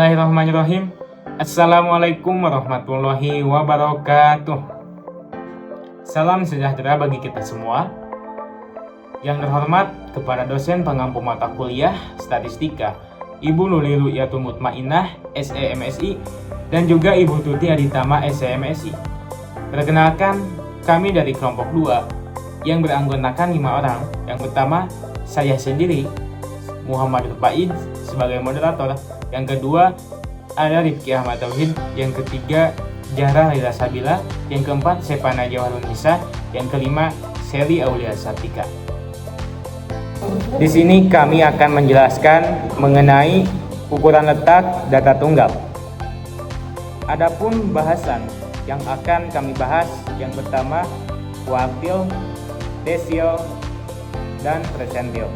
Bismillahirrahmanirrahim. Assalamualaikum warahmatullahi wabarakatuh. Salam sejahtera bagi kita semua. Yang terhormat kepada dosen pengampu mata kuliah Statistika Ibu Luli Ru'yatul Mutmainah SEMSI dan juga Ibu Tuti Aditama SEMSI. Perkenalkan, kami dari kelompok 2 yang beranggotakan 5 orang. Yang pertama, saya sendiri Muhammad Rupaid sebagai moderator. Yang kedua ada Rifki Ahmad Tauhid. Yang ketiga Zahra Laila Sabila. Yang keempat Sepana Jawarun Nisa. Yang kelima Seli Aulia Satika. Di sini kami akan menjelaskan mengenai ukuran letak data tunggal. Adapun bahasan yang akan kami bahas, yang pertama kuartil, desil, dan persentil.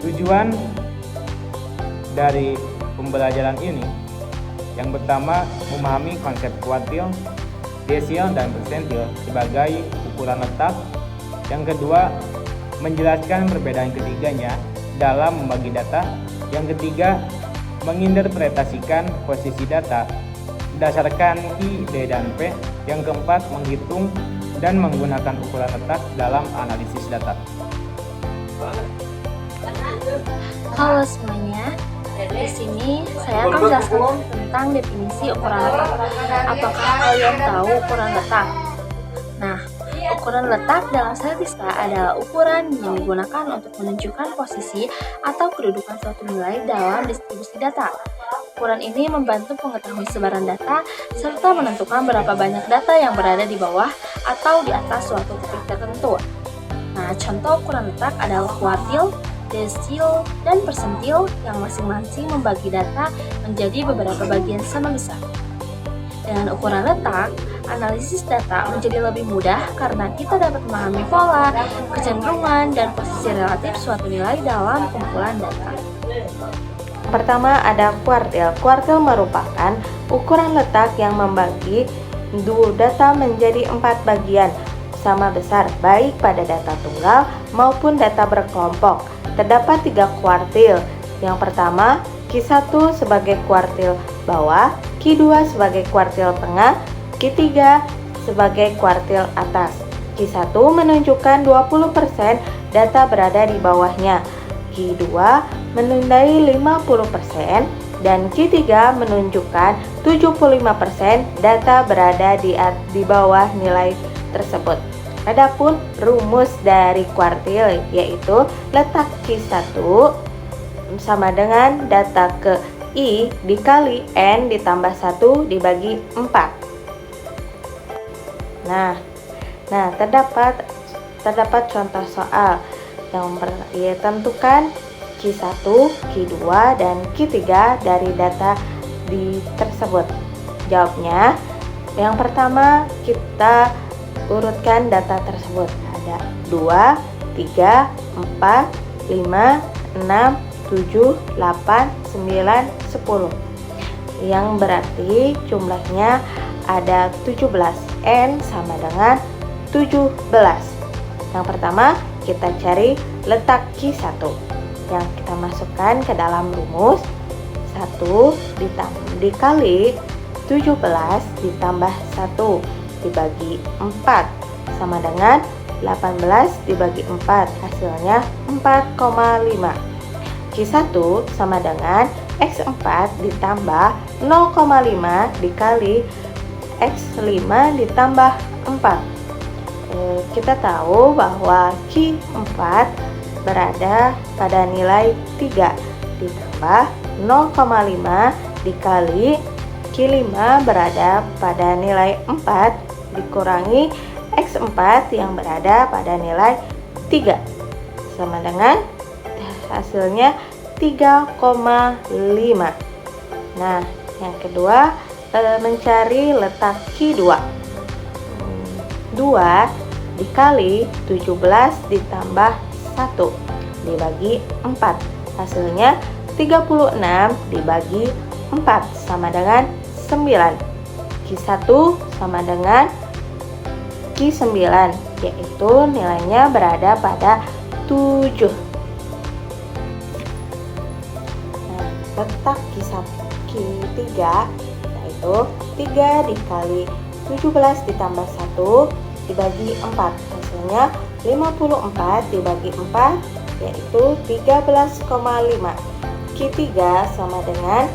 Tujuan dari pembelajaran ini, yang pertama memahami konsep kuartil, desil, dan persentil sebagai ukuran letak. Yang kedua, menjelaskan perbedaan ketiganya dalam membagi data. Yang ketiga, menginterpretasikan posisi data berdasarkan I, D, dan P. Yang keempat, menghitung dan menggunakan ukuran letak dalam analisis data. Halo semuanya, di sini saya akan menjelaskan tentang definisi ukuran letak. Apakah kalian tahu ukuran letak? Nah, ukuran letak dalam statistika adalah ukuran yang digunakan untuk menunjukkan posisi atau kedudukan suatu nilai dalam distribusi data. Ukuran ini membantu mengetahui sebaran data serta menentukan berapa banyak data yang berada di bawah atau di atas suatu titik tertentu. Nah, contoh ukuran letak adalah kuartil, desil, dan persentil yang masing-masing membagi data menjadi beberapa bagian sama besar. Dengan ukuran letak, analisis data menjadi lebih mudah karena kita dapat memahami pola, kecenderungan, dan posisi relatif suatu nilai dalam kumpulan data. Pertama ada kuartil. Kuartil merupakan ukuran letak yang membagi data menjadi 4 bagian sama besar, baik pada data tunggal maupun data berkelompok. Terdapat 3 kuartil. Yang pertama, Q1 sebagai kuartil bawah, Q2 sebagai kuartil tengah, Q3 sebagai kuartil atas. Q1 menunjukkan 20% data berada di bawahnya, Q2 menandai 50%, dan Q3 menunjukkan 75% data berada di bawah nilai tersebut. Adapun rumus dari kuartil yaitu letak Q1 sama dengan data ke I dikali N ditambah 1 dibagi 4. Nah, terdapat contoh soal yang tentukan Q1, Q2, dan Q3 dari data tersebut. Jawabnya, yang pertama kita urutkan data tersebut. Ada 2, 3, 4, 5, 6, 7, 8, 9, 10. Yang berarti jumlahnya ada 17. N sama dengan 17. Yang pertama kita cari letak Q1 yang kita masukkan ke dalam rumus. 1 dikali 17 ditambah 1 dibagi 4 sama dengan 18 dibagi 4, hasilnya 4,5. Q1 sama dengan X4 ditambah 0,5 dikali X5 ditambah 4. Kita tahu bahwa Q4 berada pada nilai 3 ditambah 0,5 dikali Q5 berada pada nilai 4 dikurangi X4 yang berada pada nilai 3 sama dengan hasilnya 3,5. Nah, yang kedua mencari letak Q2. 2 dikali 17 ditambah 1 dibagi 4, hasilnya 36 dibagi 4 sama dengan 9. Q1 sama dengan Q9, yaitu nilainya berada pada 7. letak Q3 yaitu 3 dikali 17 ditambah 1 dibagi 4, hasilnya 54 dibagi 4 yaitu 13,5. Q3 sama dengan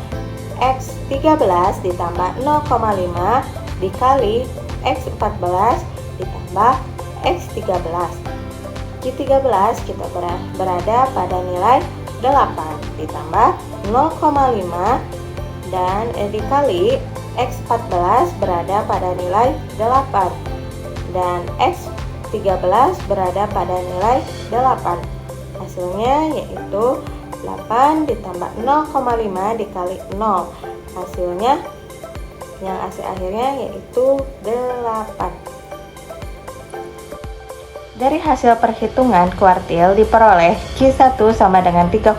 X13 ditambah 0,5 dikali X14 ditambah X13. Q13 kita berada pada nilai 8 ditambah 0,5 dan dikali X14 berada pada nilai 8 dan X13 berada pada nilai 8. Hasilnya yaitu 8 ditambah 0,5 dikali 0. Hasilnya yang hasil akhirnya yaitu 8. Dari hasil perhitungan kuartil diperoleh Q1 sama dengan 3,5,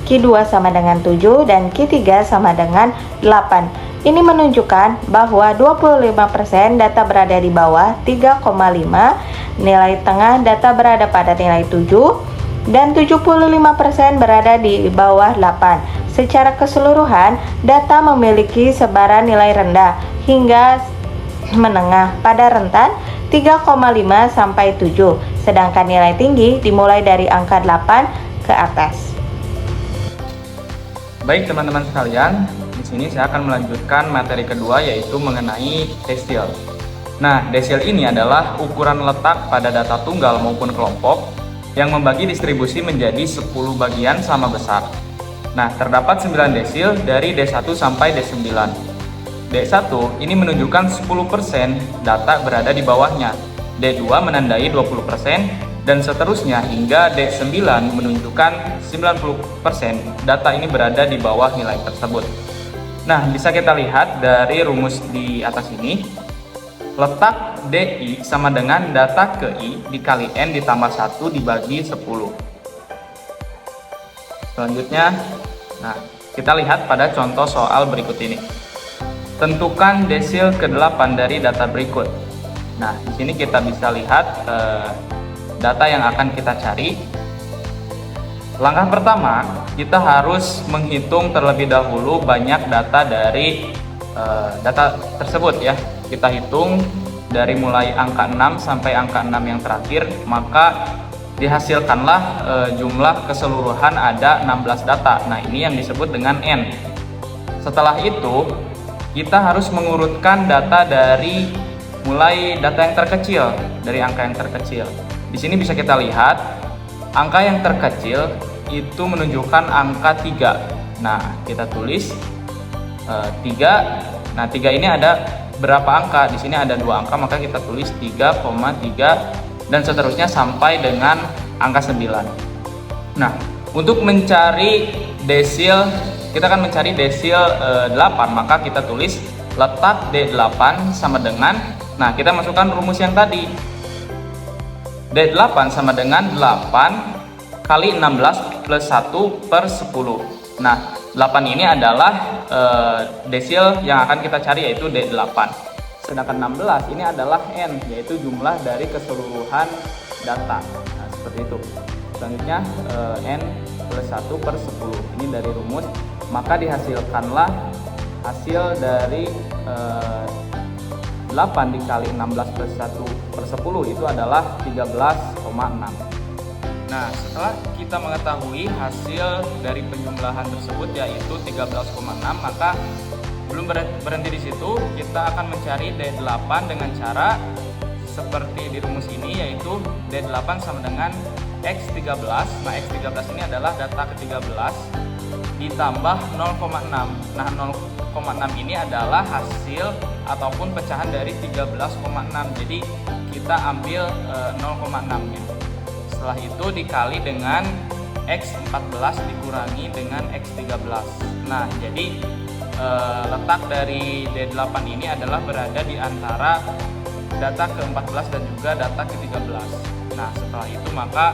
Q2 sama dengan 7, dan Q3 sama dengan 8. Ini menunjukkan bahwa 25% data berada di bawah 3,5, nilai tengah data berada pada nilai 7, dan 75% berada di bawah 8. Secara keseluruhan, data memiliki sebaran nilai rendah hingga menengah pada rentan 3,5 sampai 7, sedangkan nilai tinggi dimulai dari angka 8 ke atas. Baik teman-teman sekalian, di sini saya akan melanjutkan materi kedua yaitu mengenai desil. Nah, desil ini adalah ukuran letak pada data tunggal maupun kelompok yang membagi distribusi menjadi 10 bagian sama besar. Nah, terdapat 9 desil dari D1 sampai D9. D1 ini menunjukkan 10% data berada di bawahnya, D2 menandai 20%, dan seterusnya hingga D9 menunjukkan 90% data ini berada di bawah nilai tersebut. Nah, bisa kita lihat dari rumus di atas ini, letak DI sama dengan data ke I dikali N ditambah 1 dibagi 10. Selanjutnya, nah, kita lihat pada contoh soal berikut ini. Tentukan desil ke-8 dari data berikut. Nah, di sini kita bisa lihat data yang akan kita cari. Langkah pertama, kita harus menghitung terlebih dahulu banyak data dari data tersebut ya. Kita hitung dari mulai angka 6 sampai angka 6 yang terakhir, maka dihasilkanlah jumlah keseluruhan ada 16 data. Nah, ini yang disebut dengan N. Setelah itu, kita harus mengurutkan data dari mulai data yang terkecil, dari angka yang terkecil. Di sini bisa kita lihat, angka yang terkecil itu menunjukkan angka 3. Nah, kita tulis 3. Nah, 3 ini ada berapa angka? Di sini ada 2 angka, maka kita tulis 3,3 dan seterusnya sampai dengan angka 9. Nah, untuk mencari desil, kita akan mencari desil 8, maka kita tulis letak D8 sama dengan, nah kita masukkan rumus yang tadi. D8 sama dengan 8 kali 16 plus 1 per 10. Nah, 8 ini adalah desil yang akan kita cari, yaitu D8. Sedangkan 16 ini adalah N, yaitu jumlah dari keseluruhan data. Nah, seperti itu. Selanjutnya N plus 1 per 10. Ini dari rumus. Maka dihasilkanlah hasil dari 8 dikali 16 plus 1 per 10 itu adalah 13,6. Nah, setelah kita mengetahui hasil dari penjumlahan tersebut yaitu 13,6, maka belum berhenti di situ, kita akan mencari D8 dengan cara seperti di rumus ini, yaitu D8 sama dengan X13. Nah, X13 ini adalah data ke-13 ditambah 0,6. Nah, 0,6 ini adalah hasil ataupun pecahan dari 13,6. Jadi kita ambil 0,6-nya. Setelah itu dikali dengan X14 dikurangi dengan X13. Nah, jadi letak dari D8 ini adalah berada di antara data ke-14 dan juga data ke-13. Nah, setelah itu maka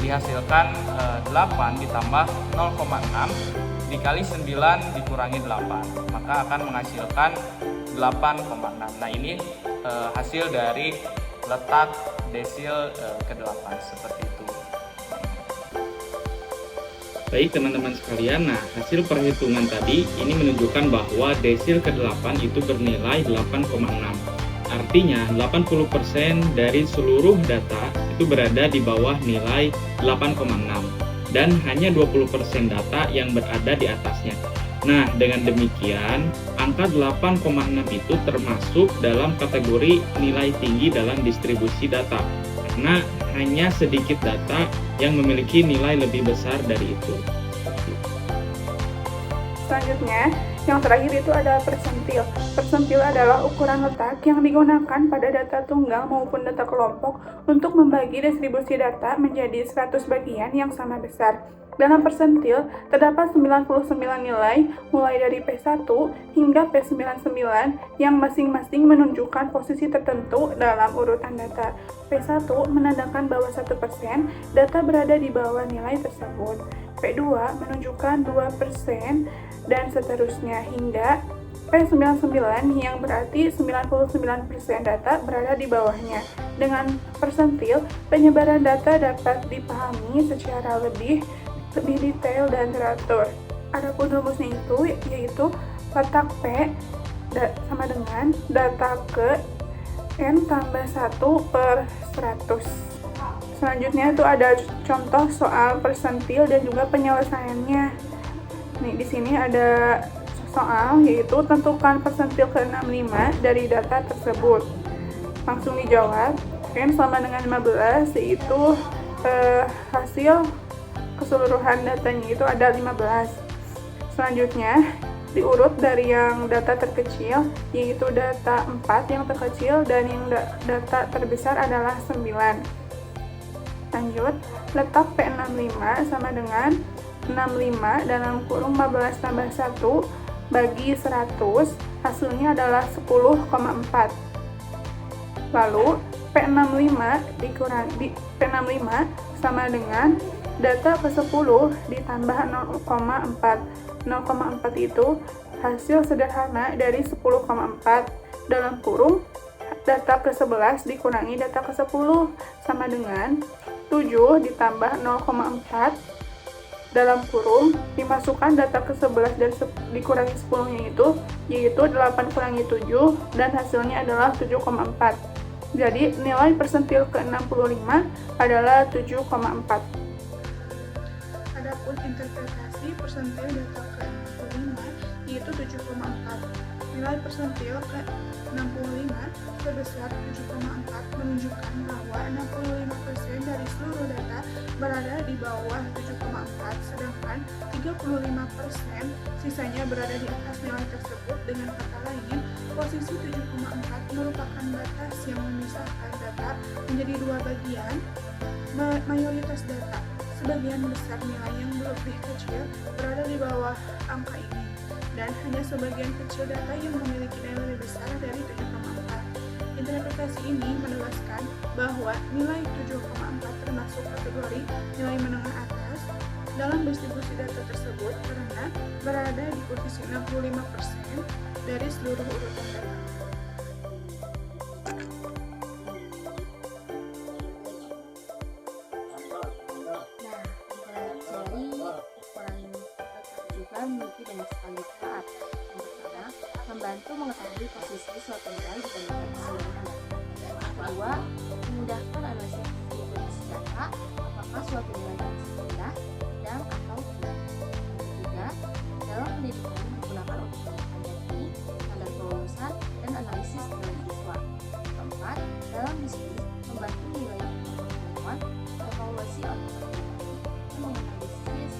dihasilkan 8 ditambah 0,6 dikali 9 dikurangi 8, maka akan menghasilkan 8,6. Nah, ini hasil dari letak desil ke-8 seperti itu. Baik teman-teman sekalian, nah hasil perhitungan tadi ini menunjukkan bahwa desil ke-8 itu bernilai 8,6. Artinya 80% dari seluruh data itu berada di bawah nilai 8,6 dan hanya 20% data yang berada di atasnya. Nah, dengan demikian, angka 8,6 itu termasuk dalam kategori nilai tinggi dalam distribusi data. Karena hanya sedikit data yang memiliki nilai lebih besar dari itu. Selanjutnya, yang terakhir itu ada persentil. Persentil adalah ukuran letak yang digunakan pada data tunggal maupun data kelompok untuk membagi distribusi data menjadi 100 bagian yang sama besar. Dalam persentil, terdapat 99 nilai mulai dari P1 hingga P99 yang masing-masing menunjukkan posisi tertentu dalam urutan data. P1 menandakan bahwa 1% data berada di bawah nilai tersebut. P2 menunjukkan 2% dan seterusnya hingga P99 yang berarti 99% data berada di bawahnya. Dengan persentil, penyebaran data dapat dipahami secara lebih detail dan teratur. Adapun rumusnya itu yaitu letak P sama dengan data ke N tambah 1/100. Selanjutnya itu ada contoh soal persentil dan juga penyelesaiannya. Nih di sini ada soal yaitu tentukan persentil ke-65 dari data tersebut. Langsung dijawab. N sama dengan 15 yaitu hasil keseluruhan datanya itu ada 15. Selanjutnya diurut dari yang data terkecil yaitu data 4 yang terkecil dan yang data terbesar adalah 9. Lanjut, letak P65 sama dengan 65 dalam kurung 15 tambah 1 bagi 100, hasilnya adalah 10,4. Lalu P65 dikurangi P65 sama dengan data ke-10 ditambah 0,4. 0,4 itu hasil sederhana dari 10,4 dalam kurung data ke-11 dikurangi data ke-10 sama dengan 7 ditambah 0,4 dalam kurung dimasukkan data ke-11 dan dikurangi 10-nya itu yaitu 8 kurangi 7 dan hasilnya adalah 7,4. Jadi nilai persentil ke-65 adalah 7,4. Adapun interpretasi persentil data ke-65 yaitu 7,4. Nilai persentil ke-65 sebesar 7,4 menunjukkan bahwa 65% dari seluruh data berada di bawah 7,4, sedangkan 35% sisanya berada di atas nilai tersebut. Dengan kata lain, posisi 7,4 merupakan batas yang memisahkan data menjadi dua bagian. Mayoritas data, sebagian besar nilai yang lebih kecil berada di bawah angka ini, dan hanya sebagian kecil data yang memiliki nilai lebih besar dari 7,4. Interpretasi ini menegaskan bahwa nilai 7,4 termasuk kategori nilai menengah atas dalam distribusi data tersebut karena berada di posisi 65% dari seluruh urutan data. Memiliki banyak sekali manfaat. Yang pertama, membantu mengetahui posisi suatu nilai dibandingkan keseluruhan data. Yang kedua, memudahkan analisis data, apakah suatu nilai masih rendah, sedang atau tinggi. Yang ketiga, dalam pendidikan digunakan untuk mempelajari standar kelulusan dan analisis nilai siswa. Keempat, dalam bisnis membantu nilai pengetahuan, evaluasi otoritas dan menganalisis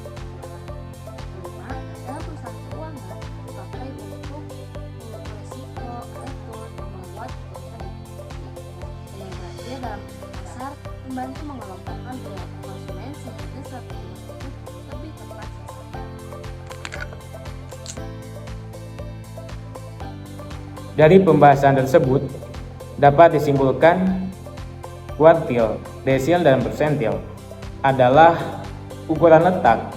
dalam perusahaan keuangan dipakai untuk mengukur risiko, atur, dan membuat keputusan investasi. Dan yang terakhir dalam pasar membantu mengelompokkan perilaku konsumen sehingga strategi tersebut lebih tepat sasaran. Dari pembahasan tersebut dapat disimpulkan kuartil, desil, dan persentil adalah ukuran letak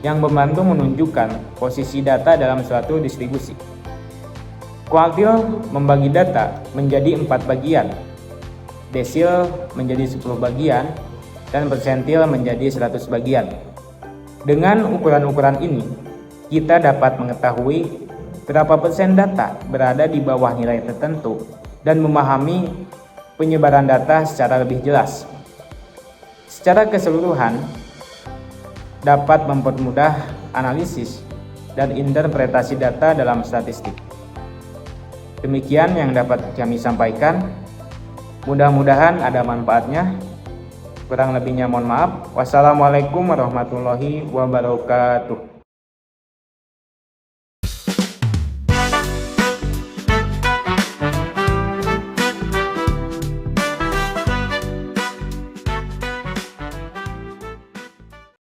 yang membantu menunjukkan posisi data dalam suatu distribusi. Kuartil membagi data menjadi 4 bagian, desil menjadi 10 bagian, dan persentil menjadi 100 bagian. Dengan ukuran-ukuran ini, kita dapat mengetahui berapa persen data berada di bawah nilai tertentu dan memahami penyebaran data secara lebih jelas. Secara keseluruhan, dapat mempermudah analisis dan interpretasi data dalam statistik. Demikian yang dapat kami sampaikan. Mudah-mudahan ada manfaatnya. Kurang lebihnya mohon maaf. Wassalamualaikum warahmatullahi wabarakatuh.